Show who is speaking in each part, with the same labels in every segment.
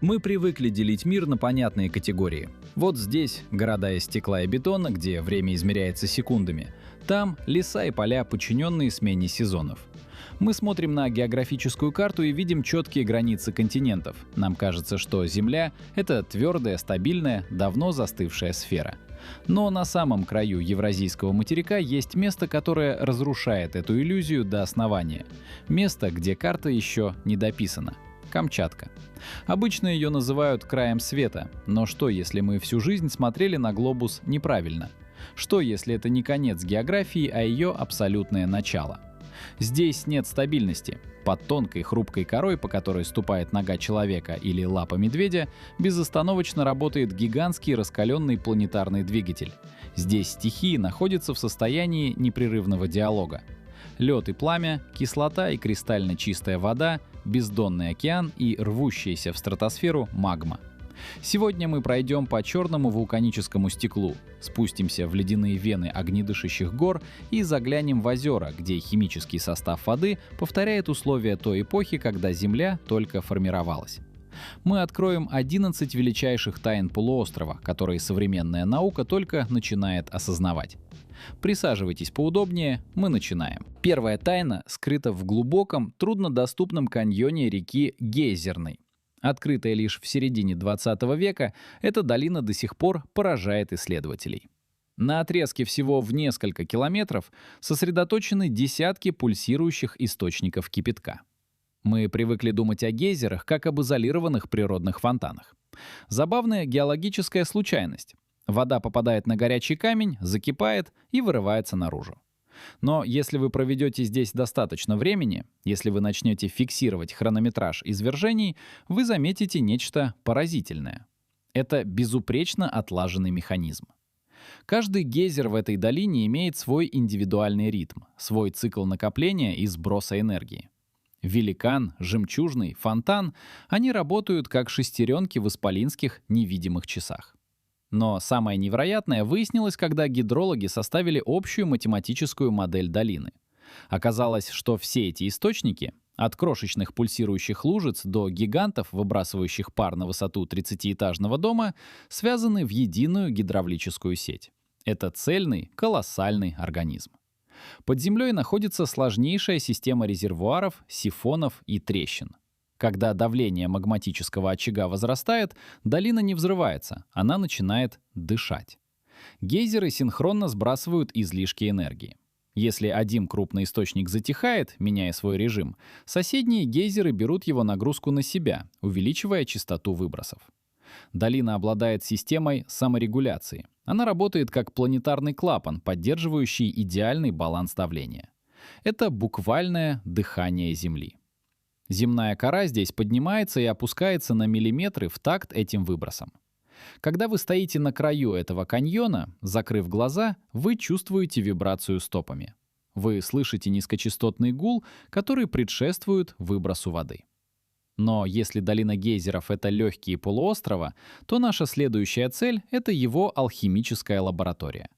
Speaker 1: Мы привыкли делить мир на понятные категории. Вот здесь города из стекла и бетона, где время измеряется секундами. Там леса и поля, подчиненные смене сезонов. Мы смотрим на географическую карту и видим четкие границы континентов. Нам кажется, что Земля — это твердая, стабильная, давно застывшая сфера. Но на самом краю Евразийского материка есть место, которое разрушает эту иллюзию до основания. Место, где карта еще не дописана. Камчатка. Обычно ее называют краем света, но что, если мы всю жизнь смотрели на глобус неправильно? Что, если это не конец географии, а ее абсолютное начало? Здесь нет стабильности. Под тонкой хрупкой корой, по которой ступает нога человека или лапа медведя, безостановочно работает гигантский раскаленный планетарный двигатель. Здесь стихии находятся в состоянии непрерывного диалога. Лед и пламя, кислота и кристально чистая вода, бездонный океан и рвущаяся в стратосферу магма. Сегодня мы пройдем по черному вулканическому стеклу, спустимся в ледяные вены огнедышащих гор и заглянем в озера, где химический состав воды повторяет условия той эпохи, когда Земля только формировалась. Мы откроем 11 величайших тайн полуострова, которые современная наука только начинает осознавать. Присаживайтесь поудобнее, мы начинаем. Первая тайна скрыта в глубоком, труднодоступном каньоне реки Гейзерной. Открытая лишь в середине 20 века, эта долина до сих пор поражает исследователей. На отрезке всего в несколько километров сосредоточены десятки пульсирующих источников кипятка. Мы привыкли думать о гейзерах как об изолированных природных фонтанах. Забавная геологическая случайность. Вода попадает на горячий камень, закипает и вырывается наружу. Но если вы проведете здесь достаточно времени, если вы начнете фиксировать хронометраж извержений, вы заметите нечто поразительное. Это безупречно отлаженный механизм. Каждый гейзер в этой долине имеет свой индивидуальный ритм, свой цикл накопления и сброса энергии. Великан, жемчужный, фонтан — они работают как шестеренки в исполинских невидимых часах. Но самое невероятное выяснилось, когда гидрологи составили общую математическую модель долины. Оказалось, что все эти источники, от крошечных пульсирующих лужиц до гигантов, выбрасывающих пар на высоту 30-этажного дома, связаны в единую гидравлическую сеть. Это цельный, колоссальный организм. Под землей находится сложнейшая система резервуаров, сифонов и трещин. Когда давление магматического очага возрастает, долина не взрывается, она начинает дышать. Гейзеры синхронно сбрасывают излишки энергии. Если один крупный источник затихает, меняя свой режим, соседние гейзеры берут его нагрузку на себя, увеличивая частоту выбросов. Долина обладает системой саморегуляции. Она работает как планетарный клапан, поддерживающий идеальный баланс давления. Это буквальное дыхание Земли. Земная кора здесь поднимается и опускается на миллиметры в такт этим выбросам. Когда вы стоите на краю этого каньона, закрыв глаза, вы чувствуете вибрацию стопами. Вы слышите низкочастотный гул, который предшествует выбросу воды. Но если долина гейзеров — это легкие полуострова, то наша следующая цель — это его алхимическая лаборатория.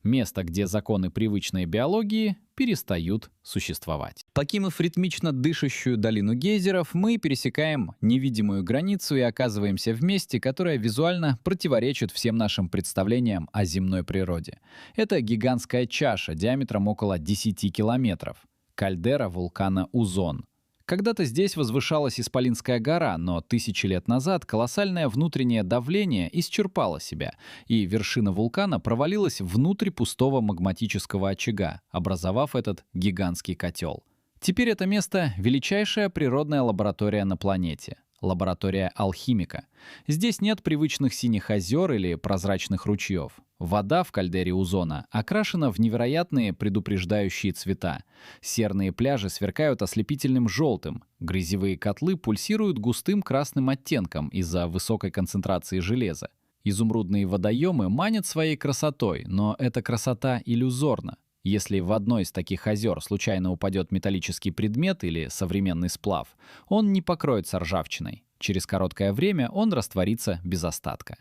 Speaker 1: Место, где законы привычной биологии перестают существовать. Покинув ритмично дышащую долину гейзеров, мы пересекаем невидимую границу и оказываемся в месте, которое визуально противоречит всем нашим представлениям о земной природе. Это гигантская чаша диаметром около 10 километров. Кальдера вулкана Узон. Когда-то здесь возвышалась Исполинская гора, но тысячи лет назад колоссальное внутреннее давление исчерпало себя, и вершина вулкана провалилась внутрь пустого магматического очага, образовав этот гигантский котел. Теперь это место — величайшая природная лаборатория на планете. Лаборатория алхимика. Здесь нет привычных синих озер или прозрачных ручьев. Вода в кальдере Узона окрашена в невероятные предупреждающие цвета. Серные пляжи сверкают ослепительным желтым. Грязевые котлы пульсируют густым красным оттенком из-за высокой концентрации железа. Изумрудные водоемы манят своей красотой, но эта красота иллюзорна. Если в одно из таких озер случайно упадет металлический предмет или современный сплав, он не покроется ржавчиной. Через короткое время он растворится без остатка.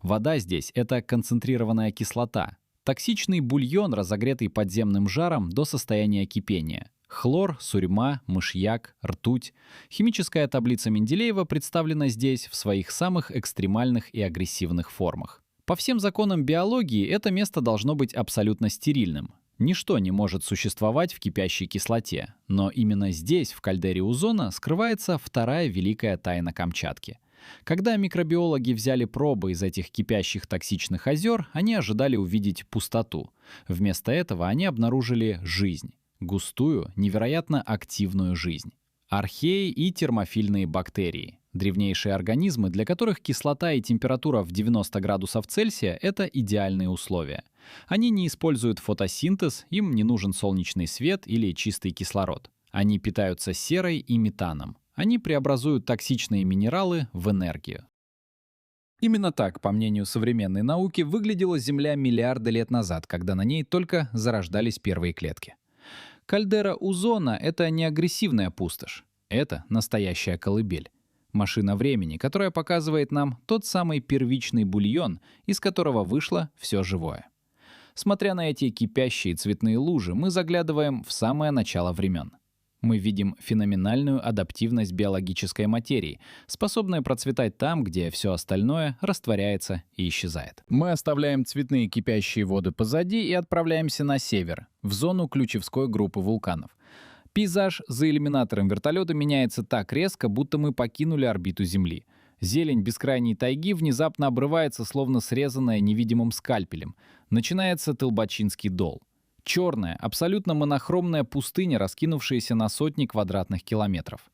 Speaker 1: Вода здесь — это концентрированная кислота, токсичный бульон, разогретый подземным жаром до состояния кипения, Хлор, сурьма, мышьяк, ртуть. Химическая таблица Менделеева представлена здесь в своих самых экстремальных и агрессивных формах. По всем законам биологии это место должно быть абсолютно стерильным. Ничто не может существовать в кипящей кислоте, но именно здесь, в кальдере Узона, скрывается вторая великая тайна Камчатки. Когда микробиологи взяли пробы из этих кипящих токсичных озер, они ожидали увидеть пустоту. Вместо этого они обнаружили жизнь. Густую, невероятно активную жизнь. Археи и термофильные бактерии. Древнейшие организмы, для которых кислота и температура в 90 градусов Цельсия – это идеальные условия. Они не используют фотосинтез, им не нужен солнечный свет или чистый кислород. Они питаются серой и метаном. Они преобразуют токсичные минералы в энергию. Именно так, по мнению современной науки, выглядела Земля миллиарды лет назад, когда на ней только зарождались первые клетки. Кальдера Узона — это не агрессивная пустошь. Это настоящая колыбель. Машина времени, которая показывает нам тот самый первичный бульон, из которого вышло все живое. Смотря на эти кипящие цветные лужи, мы заглядываем в самое начало времен. Мы видим феноменальную адаптивность биологической материи, способную процветать там, где все остальное растворяется и исчезает. Мы оставляем цветные кипящие воды позади и отправляемся на север, в зону Ключевской группы вулканов. Пейзаж за иллюминатором вертолета меняется так резко, будто мы покинули орбиту Земли. Зелень бескрайней тайги внезапно обрывается, словно срезанная невидимым скальпелем. Начинается Толбачинский дол. Черная, абсолютно монохромная пустыня, раскинувшаяся на сотни квадратных километров.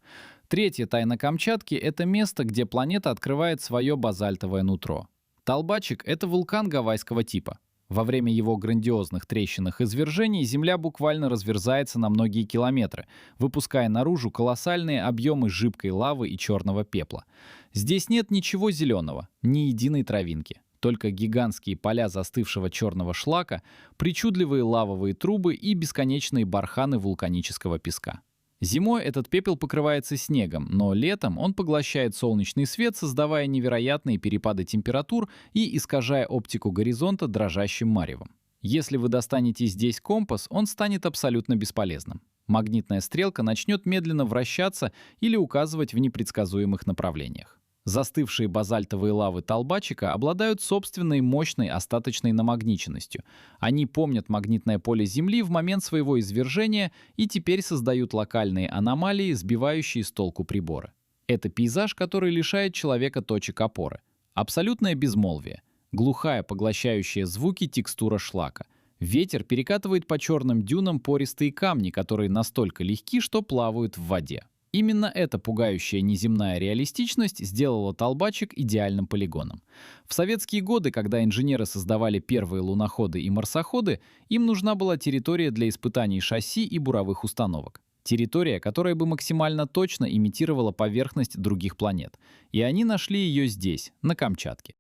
Speaker 1: Третья тайна Камчатки — это место, где планета открывает свое базальтовое нутро. Толбачик — это вулкан гавайского типа. Во время его грандиозных трещинных извержений Земля буквально разверзается на многие километры, выпуская наружу колоссальные объемы жидкой лавы и черного пепла. Здесь нет ничего зеленого, ни единой травинки. Только гигантские поля застывшего черного шлака, причудливые лавовые трубы и бесконечные барханы вулканического песка. Зимой этот пепел покрывается снегом, но летом он поглощает солнечный свет, создавая невероятные перепады температур и искажая оптику горизонта дрожащим маревом. Если вы достанете здесь компас, он станет абсолютно бесполезным. Магнитная стрелка начнет медленно вращаться или указывать в непредсказуемых направлениях. Застывшие базальтовые лавы Толбачика обладают собственной мощной остаточной намагниченностью. Они помнят магнитное поле Земли в момент своего извержения и теперь создают локальные аномалии, сбивающие с толку приборы. Это пейзаж, который лишает человека точек опоры. Абсолютное безмолвие. Глухая, поглощающая звуки текстура шлака. Ветер перекатывает по черным дюнам пористые камни, которые настолько легки, что плавают в воде. Именно эта пугающая неземная реалистичность сделала Толбачик идеальным полигоном. В советские годы, когда инженеры создавали первые луноходы и марсоходы, им нужна была территория для испытаний шасси и буровых установок. Территория, которая бы максимально точно имитировала поверхность других планет. И они нашли ее здесь, на Камчатке.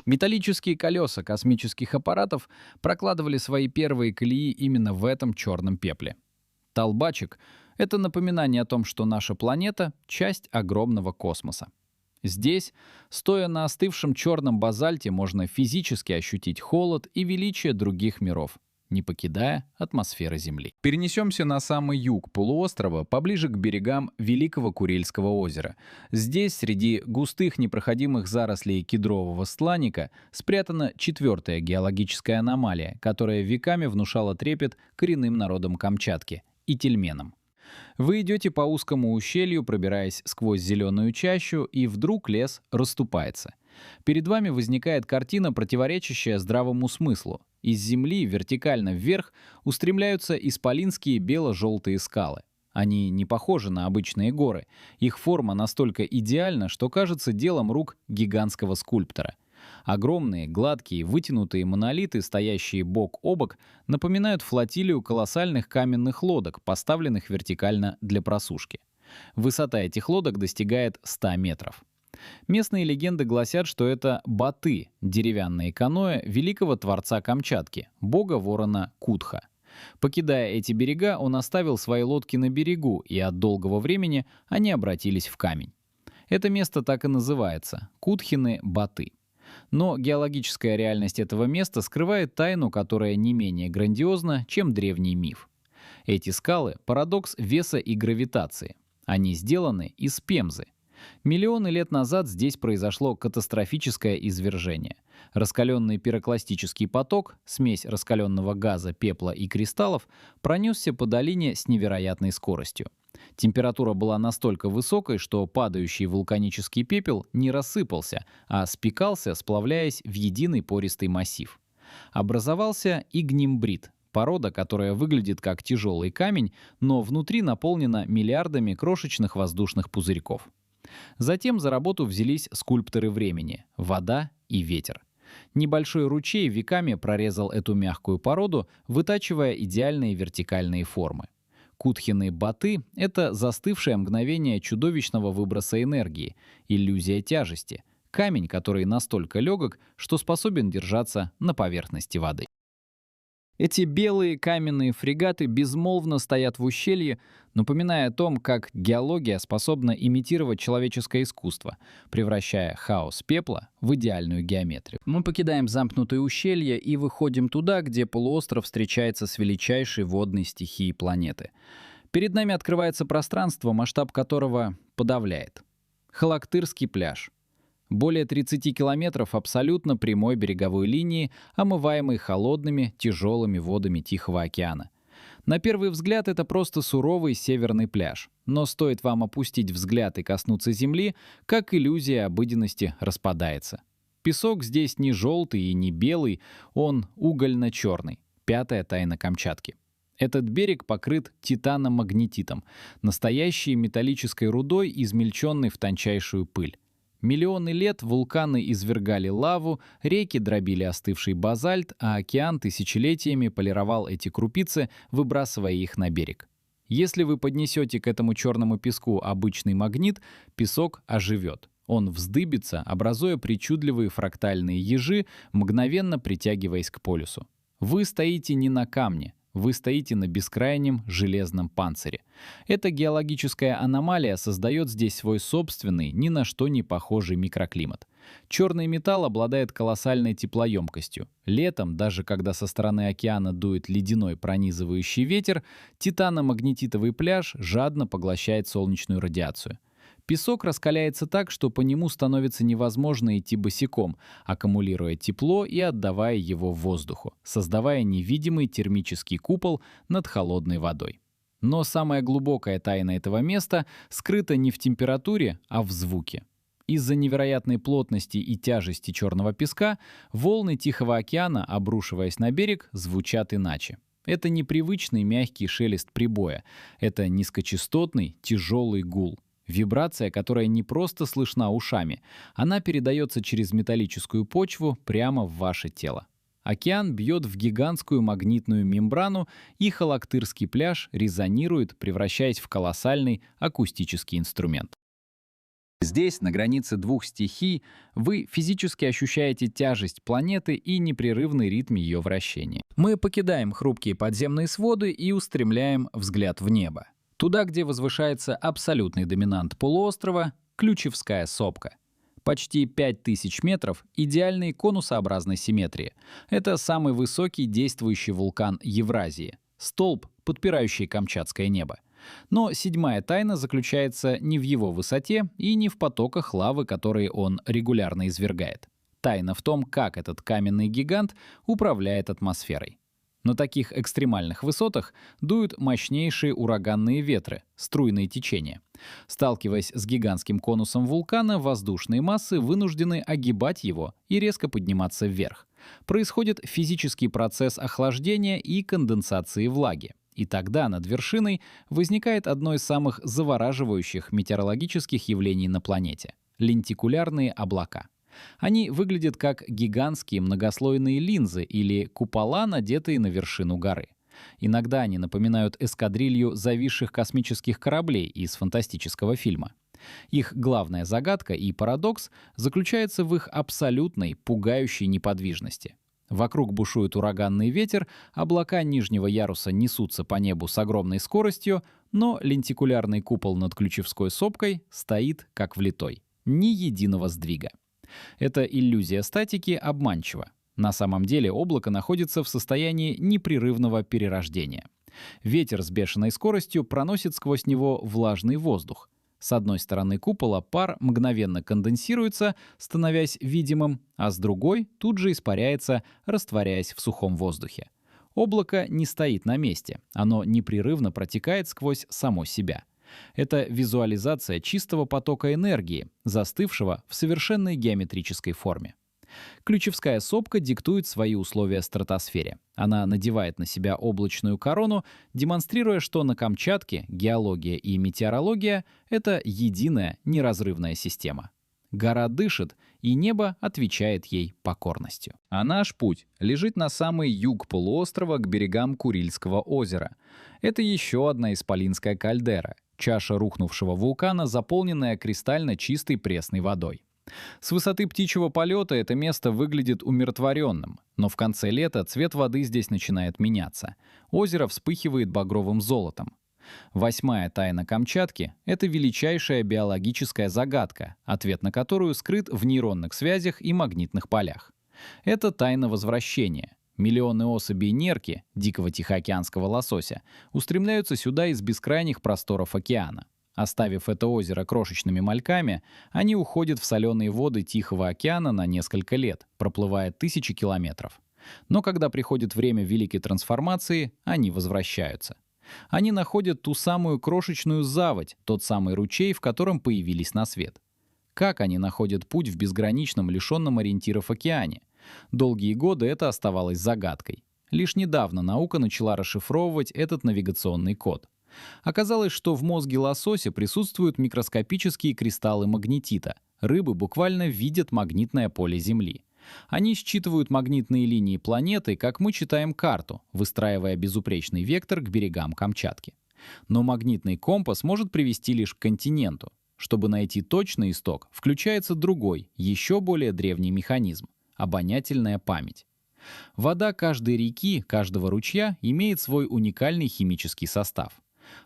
Speaker 1: Металлические колеса космических аппаратов прокладывали свои первые колеи именно в этом черном пепле. Толбачик — это напоминание о том, что наша планета — часть огромного космоса. Здесь, стоя на остывшем черном базальте, можно физически ощутить холод и величие других миров, не покидая атмосферы Земли. Перенесемся на самый юг полуострова, поближе к берегам Великого Курильского озера. Здесь, среди густых непроходимых зарослей кедрового стланника, спрятана четвертая геологическая аномалия, которая веками внушала трепет коренным народам Камчатки — ительменам. Вы идете по узкому ущелью, пробираясь сквозь зеленую чащу, и вдруг лес расступается. Перед вами возникает картина, противоречащая здравому смыслу. Из земли вертикально вверх устремляются исполинские бело-желтые скалы. Они не похожи на обычные горы. Их форма настолько идеальна, что кажется делом рук гигантского скульптора. Огромные, гладкие, вытянутые монолиты, стоящие бок о бок, напоминают флотилию колоссальных каменных лодок, поставленных вертикально для просушки. Высота этих лодок достигает 100 метров. Местные легенды гласят, что это баты, деревянные каноэ великого творца Камчатки, бога ворона Кутха. Покидая эти берега, он оставил свои лодки на берегу, и от долгого времени они обратились в камень. Это место так и называется — Кутхины баты. Но геологическая реальность этого места скрывает тайну, которая не менее грандиозна, чем древний миф. Эти скалы — парадокс веса и гравитации. Они сделаны из пемзы. Миллионы лет назад здесь произошло катастрофическое извержение. Раскаленный пирокластический поток, смесь раскаленного газа, пепла и кристаллов, пронесся по долине с невероятной скоростью. Температура была настолько высокой, что падающий вулканический пепел не рассыпался, а спекался, сплавляясь в единый пористый массив. Образовался игнимбрит — порода, которая выглядит как тяжелый камень, но внутри наполнена миллиардами крошечных воздушных пузырьков. Затем за работу взялись скульпторы времени — вода и ветер. Небольшой ручей веками прорезал эту мягкую породу, вытачивая идеальные вертикальные формы. Кутхины Баты — это застывшее мгновение чудовищного выброса энергии, иллюзия тяжести, камень, который настолько легок, что способен держаться на поверхности воды. Эти белые каменные фрегаты безмолвно стоят в ущелье, напоминая о том, как геология способна имитировать человеческое искусство, превращая хаос пепла в идеальную геометрию. Мы покидаем замкнутое ущелье и выходим туда, где полуостров встречается с величайшей водной стихией планеты. Перед нами открывается пространство, масштаб которого подавляет. Халактырский пляж. Более 30 километров абсолютно прямой береговой линии, омываемой холодными, тяжелыми водами Тихого океана. На первый взгляд это просто суровый северный пляж, но стоит вам опустить взгляд и коснуться земли, как иллюзия обыденности распадается. Песок здесь не желтый и не белый, он угольно-черный. Пятая тайна Камчатки. Этот берег покрыт титаномагнетитом, настоящей металлической рудой, измельченной в тончайшую пыль. Миллионы лет вулканы извергали лаву, реки дробили остывший базальт, а океан тысячелетиями полировал эти крупицы, выбрасывая их на берег. Если вы поднесете к этому черному песку обычный магнит, песок оживет. Он вздыбится, образуя причудливые фрактальные ежи, мгновенно притягиваясь к полюсу. Вы стоите не на камне. Вы стоите на бескрайнем железном панцире. Эта геологическая аномалия создает здесь свой собственный, ни на что не похожий микроклимат. Черный металл обладает колоссальной теплоемкостью. Летом, даже когда со стороны океана дует ледяной пронизывающий ветер, титаномагнетитовый пляж жадно поглощает солнечную радиацию. Песок раскаляется так, что по нему становится невозможно идти босиком, аккумулируя тепло и отдавая его воздуху, создавая невидимый термический купол над холодной водой. Но самая глубокая тайна этого места скрыта не в температуре, а в звуке. Из-за невероятной плотности и тяжести черного песка волны Тихого океана, обрушиваясь на берег, звучат иначе. Это непривычный мягкий шелест прибоя, это низкочастотный тяжелый гул. Вибрация, которая не просто слышна ушами, она передается через металлическую почву прямо в ваше тело. Океан бьет в гигантскую магнитную мембрану, и Халактырский пляж резонирует, превращаясь в колоссальный акустический инструмент. Здесь, на границе двух стихий, вы физически ощущаете тяжесть планеты и непрерывный ритм ее вращения. Мы покидаем хрупкие подземные своды и устремляем взгляд в небо. Туда, где возвышается абсолютный доминант полуострова — Ключевская сопка. Почти 5000 метров идеальной конусообразной симметрии. Это самый высокий действующий вулкан Евразии. Столб, подпирающий камчатское небо. Но седьмая тайна заключается не в его высоте и не в потоках лавы, которые он регулярно извергает. Тайна в том, как этот каменный гигант управляет атмосферой. На таких экстремальных высотах дуют мощнейшие ураганные ветры, струйные течения. Сталкиваясь с гигантским конусом вулкана, воздушные массы вынуждены огибать его и резко подниматься вверх. Происходит физический процесс охлаждения и конденсации влаги. И тогда над вершиной возникает одно из самых завораживающих метеорологических явлений на планете — лентикулярные облака. Они выглядят как гигантские многослойные линзы или купола, надетые на вершину горы. Иногда они напоминают эскадрилью зависших космических кораблей из фантастического фильма. Их главная загадка и парадокс заключается в их абсолютной, пугающей неподвижности. Вокруг бушует ураганный ветер, облака нижнего яруса несутся по небу с огромной скоростью, но лентикулярный купол над Ключевской сопкой стоит как влитой. Ни единого сдвига. Эта иллюзия статики обманчива. На самом деле облако находится в состоянии непрерывного перерождения. Ветер с бешеной скоростью проносит сквозь него влажный воздух. С одной стороны купола пар мгновенно конденсируется, становясь видимым, а с другой тут же испаряется, растворяясь в сухом воздухе. Облако не стоит на месте, оно непрерывно протекает сквозь само себя. Это визуализация чистого потока энергии, застывшего в совершенной геометрической форме. Ключевская сопка диктует свои условия стратосфере. Она надевает на себя облачную корону, демонстрируя, что на Камчатке геология и метеорология — это единая неразрывная система. Гора дышит, и небо отвечает ей покорностью. А наш путь лежит на самый юг полуострова к берегам Курильского озера. Это еще одна исполинская кальдера, чаша рухнувшего вулкана, заполненная кристально чистой пресной водой. С высоты птичьего полета это место выглядит умиротворенным, но в конце лета цвет воды здесь начинает меняться. Озеро вспыхивает багровым золотом. 8-я тайна Камчатки — это величайшая биологическая загадка, ответ на которую скрыт в нейронных связях и магнитных полях. Это тайна возвращения. Миллионы особей нерки, дикого тихоокеанского лосося, устремляются сюда из бескрайних просторов океана. Оставив это озеро крошечными мальками, они уходят в соленые воды Тихого океана на несколько лет, проплывая тысячи километров. Но когда приходит время великой трансформации, они возвращаются. Они находят ту самую крошечную заводь, тот самый ручей, в котором появились на свет. Как они находят путь в безграничном, лишенном ориентиров океане? Долгие годы это оставалось загадкой. Лишь недавно наука начала расшифровывать этот навигационный код. Оказалось, что в мозге лосося присутствуют микроскопические кристаллы магнетита. Рыбы буквально видят магнитное поле Земли. Они считывают магнитные линии планеты, как мы читаем карту, выстраивая безупречный вектор к берегам Камчатки. Но магнитный компас может привести лишь к континенту. Чтобы найти точный исток, включается другой, еще более древний механизм — обонятельная память. Вода каждой реки, каждого ручья имеет свой уникальный химический состав.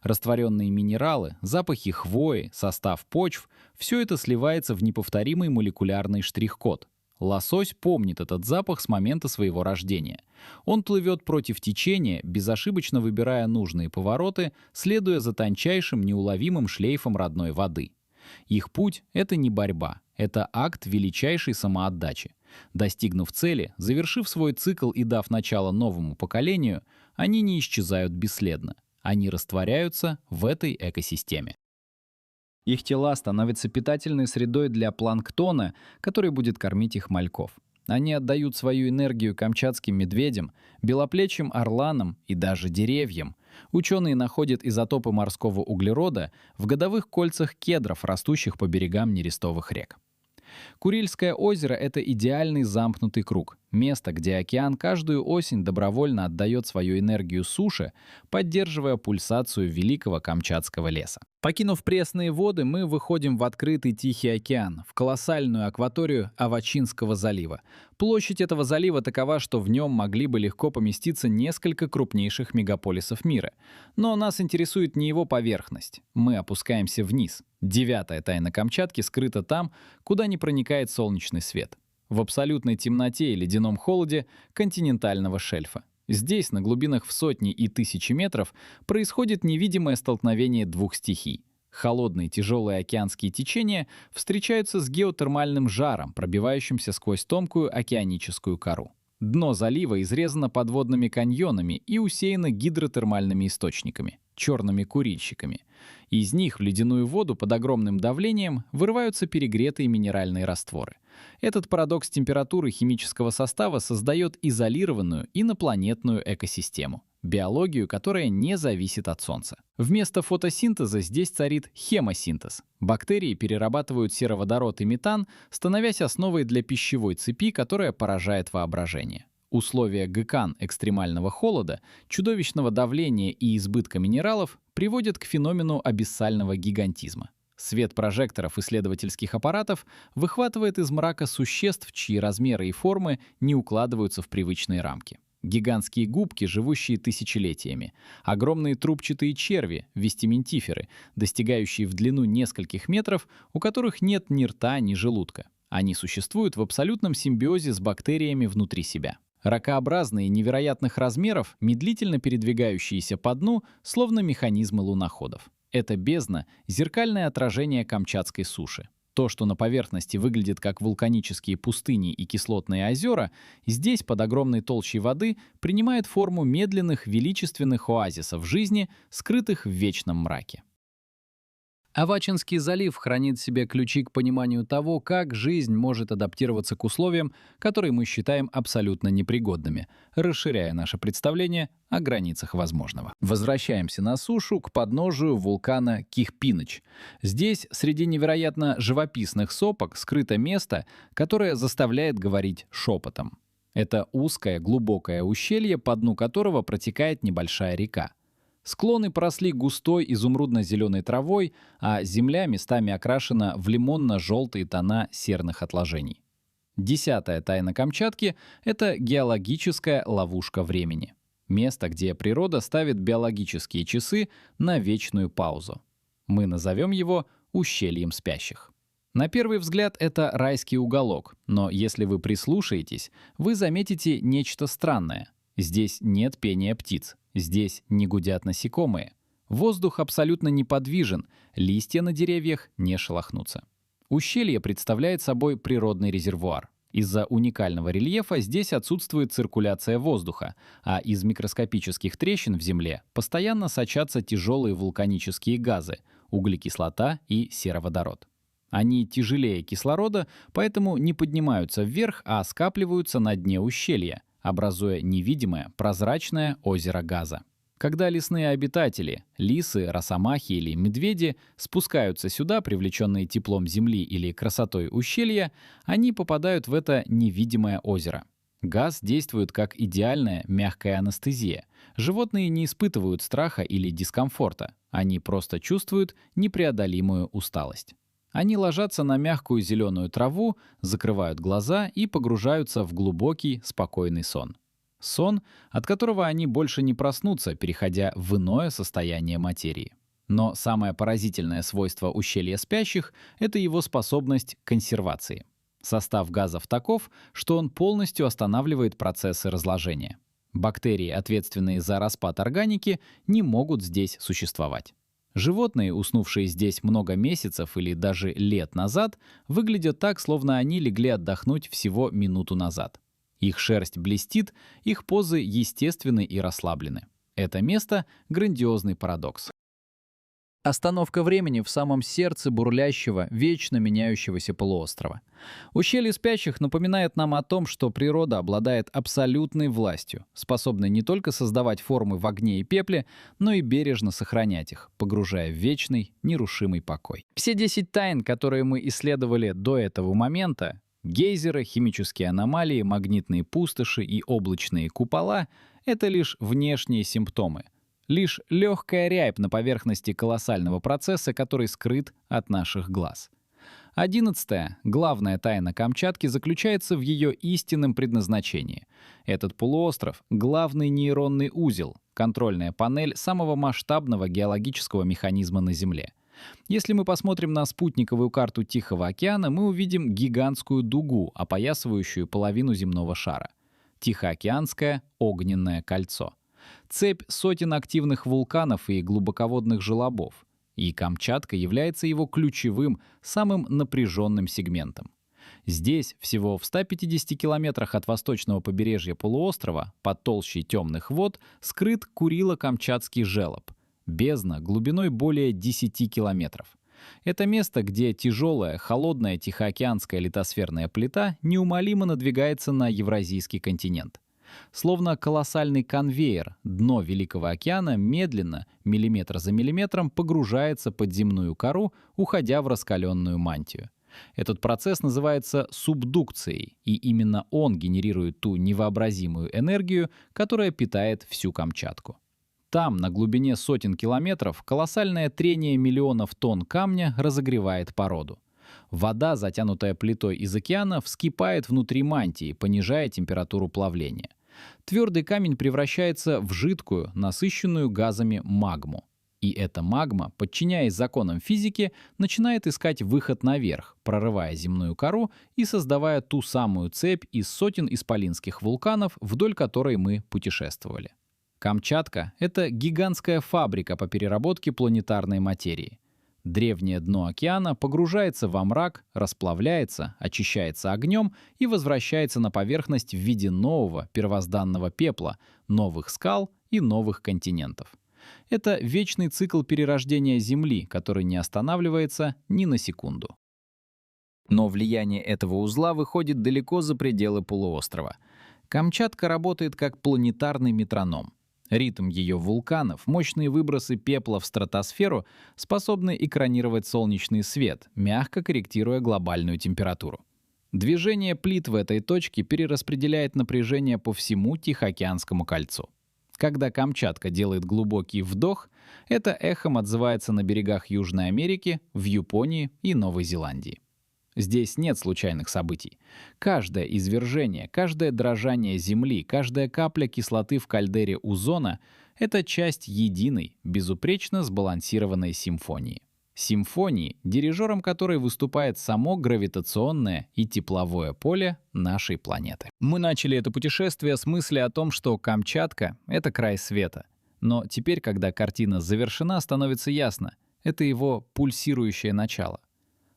Speaker 1: Растворенные минералы, запахи хвои, состав почв — все это сливается в неповторимый молекулярный штрих-код. Лосось помнит этот запах с момента своего рождения. Он плывет против течения, безошибочно выбирая нужные повороты, следуя за тончайшим неуловимым шлейфом родной воды. Их путь — это не борьба, это акт величайшей самоотдачи. Достигнув цели, завершив свой цикл и дав начало новому поколению, они не исчезают бесследно. Они растворяются в этой экосистеме. Их тела становятся питательной средой для планктона, который будет кормить их мальков. Они отдают свою энергию камчатским медведям, белоплечим орланам и даже деревьям. Ученые находят изотопы морского углерода в годовых кольцах кедров, растущих по берегам нерестовых рек. Курильское озеро — это идеальный замкнутый круг. Место, где океан каждую осень добровольно отдает свою энергию суше, поддерживая пульсацию великого камчатского леса. Покинув пресные воды, мы выходим в открытый Тихий океан, в колоссальную акваторию Авачинского залива. Площадь этого залива такова, что в нем могли бы легко поместиться несколько крупнейших мегаполисов мира. Но нас интересует не его поверхность. Мы опускаемся вниз. 9-я тайна Камчатки скрыта там, куда не проникает солнечный свет. В абсолютной темноте и ледяном холоде континентального шельфа. Здесь, на глубинах в сотни и тысячи метров, происходит невидимое столкновение двух стихий. Холодные тяжелые океанские течения встречаются с геотермальным жаром, пробивающимся сквозь тонкую океаническую кору. Дно залива изрезано подводными каньонами и усеяно гидротермальными источниками — черными курильщиками. Из них в ледяную воду под огромным давлением вырываются перегретые минеральные растворы. Этот парадокс температуры химического состава создает изолированную инопланетную экосистему — биологию, которая не зависит от Солнца. Вместо фотосинтеза здесь царит хемосинтез. Бактерии перерабатывают сероводород и метан, становясь основой для пищевой цепи, которая поражает воображение. Условия ГКАН экстремального холода, чудовищного давления и избытка минералов приводят к феномену абиссального гигантизма. Свет прожекторов исследовательских аппаратов выхватывает из мрака существ, чьи размеры и формы не укладываются в привычные рамки. Гигантские губки, живущие тысячелетиями. Огромные трубчатые черви, вестиментиферы, достигающие в длину нескольких метров, у которых нет ни рта, ни желудка. Они существуют в абсолютном симбиозе с бактериями внутри себя. Ракообразные невероятных размеров, медлительно передвигающиеся по дну, словно механизмы луноходов. Это бездна — зеркальное отражение Камчатской суши. То, что на поверхности выглядит как вулканические пустыни и кислотные озера, здесь, под огромной толщей воды, принимает форму медленных, величественных оазисов жизни, скрытых в вечном мраке. Авачинский залив хранит в себе ключи к пониманию того, как жизнь может адаптироваться к условиям, которые мы считаем абсолютно непригодными, расширяя наше представление о границах возможного. Возвращаемся на сушу к подножию вулкана Кихпиныч. Здесь, среди невероятно живописных сопок, скрыто место, которое заставляет говорить шепотом. Это узкое, глубокое ущелье, по дну которого протекает небольшая река. Склоны поросли густой изумрудно-зеленой травой, а земля местами окрашена в лимонно-желтые тона серных отложений. 10-я тайна Камчатки — это геологическая ловушка времени. Место, где природа ставит биологические часы на вечную паузу. Мы назовем его ущельем спящих. На первый взгляд это райский уголок, но если вы прислушаетесь, вы заметите нечто странное. Здесь нет пения птиц. Здесь не гудят насекомые. Воздух абсолютно неподвижен, листья на деревьях не шелохнутся. Ущелье представляет собой природный резервуар. Из-за уникального рельефа здесь отсутствует циркуляция воздуха, а из микроскопических трещин в земле постоянно сочатся тяжелые вулканические газы — углекислота и сероводород. Они тяжелее кислорода, поэтому не поднимаются вверх, а скапливаются на дне ущелья, образуя невидимое прозрачное озеро газа. Когда лесные обитатели — лисы, росомахи или медведи — спускаются сюда, привлеченные теплом земли или красотой ущелья, они попадают в это невидимое озеро. Газ действует как идеальная мягкая анестезия. Животные не испытывают страха или дискомфорта, они просто чувствуют непреодолимую усталость. Они ложатся на мягкую зеленую траву, закрывают глаза и погружаются в глубокий, спокойный сон. Сон, от которого они больше не проснутся, переходя в иное состояние материи. Но самое поразительное свойство ущелья спящих — это его способность к консервации. Состав газов таков, что он полностью останавливает процессы разложения. Бактерии, ответственные за распад органики, не могут здесь существовать. Животные, уснувшие здесь много месяцев или даже лет назад, выглядят так, словно они легли отдохнуть всего минуту назад. Их шерсть блестит, их позы естественны и расслаблены. Это место — грандиозный парадокс. Остановка времени в самом сердце бурлящего, вечно меняющегося полуострова. Ущелье спящих напоминает нам о том, что природа обладает абсолютной властью, способной не только создавать формы в огне и пепле, но и бережно сохранять их, погружая в вечный, нерушимый покой. Все 10 тайн, которые мы исследовали до этого момента — гейзеры, химические аномалии, магнитные пустоши и облачные купола — это лишь внешние симптомы. Лишь легкая рябь на поверхности колоссального процесса, который скрыт от наших глаз. 11-я, главная тайна Камчатки, заключается в ее истинном предназначении. Этот полуостров — главный нейронный узел, контрольная панель самого масштабного геологического механизма на Земле. Если мы посмотрим на спутниковую карту Тихого океана, мы увидим гигантскую дугу, опоясывающую половину земного шара. Тихоокеанское огненное кольцо. Цепь сотен активных вулканов и глубоководных желобов. И Камчатка является его ключевым, самым напряженным сегментом. Здесь, всего в 150 километрах от восточного побережья полуострова, под толщей темных вод, скрыт Курило-Камчатский желоб. Бездна глубиной более 10 километров. Это место, где тяжелая, холодная тихоокеанская литосферная плита неумолимо надвигается на Евразийский континент. Словно колоссальный конвейер, дно Великого океана медленно, миллиметр за миллиметром, погружается под земную кору, уходя в раскаленную мантию. Этот процесс называется субдукцией, и именно он генерирует ту невообразимую энергию, которая питает всю Камчатку. Там, на глубине сотен километров, колоссальное трение миллионов тонн камня разогревает породу. Вода, затянутая плитой из океана, вскипает внутри мантии, понижая температуру плавления. Твердый камень превращается в жидкую, насыщенную газами магму. И эта магма, подчиняясь законам физики, начинает искать выход наверх, прорывая земную кору и создавая ту самую цепь из сотен исполинских вулканов, вдоль которой мы путешествовали. Камчатка — это гигантская фабрика по переработке планетарной материи. Древнее дно океана погружается во мрак, расплавляется, очищается огнем и возвращается на поверхность в виде нового первозданного пепла, новых скал и новых континентов. Это вечный цикл перерождения Земли, который не останавливается ни на секунду. Но влияние этого узла выходит далеко за пределы полуострова. Камчатка работает как планетарный метроном. Ритм ее вулканов, мощные выбросы пепла в стратосферу способны экранировать солнечный свет, мягко корректируя глобальную температуру. Движение плит в этой точке перераспределяет напряжение по всему Тихоокеанскому кольцу. Когда Камчатка делает глубокий вдох, это эхом отзывается на берегах Южной Америки, в Японии и Новой Зеландии. Здесь нет случайных событий. Каждое извержение, каждое дрожание Земли, каждая капля кислоты в кальдере озона — это часть единой, безупречно сбалансированной симфонии. Симфонии, дирижером которой выступает само гравитационное и тепловое поле нашей планеты. Мы начали это путешествие с мысли о том, что Камчатка — это край света. Но теперь, когда картина завершена, становится ясно — это его пульсирующее начало.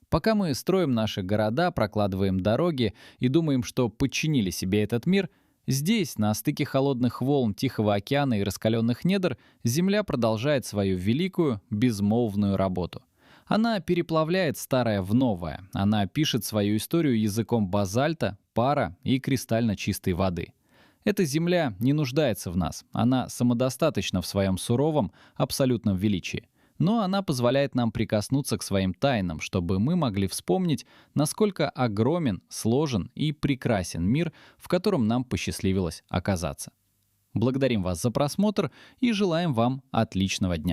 Speaker 1: Пока мы строим наши города, прокладываем дороги и думаем, что подчинили себе этот мир, здесь, на стыке холодных волн Тихого океана и раскаленных недр, Земля продолжает свою великую, безмолвную работу. Она переплавляет старое в новое, она пишет свою историю языком базальта, пара и кристально чистой воды. Эта Земля не нуждается в нас, она самодостаточна в своем суровом, абсолютном величии. Но она позволяет нам прикоснуться к своим тайнам, чтобы мы могли вспомнить, насколько огромен, сложен и прекрасен мир, в котором нам посчастливилось оказаться. Благодарим вас за просмотр и желаем вам отличного дня.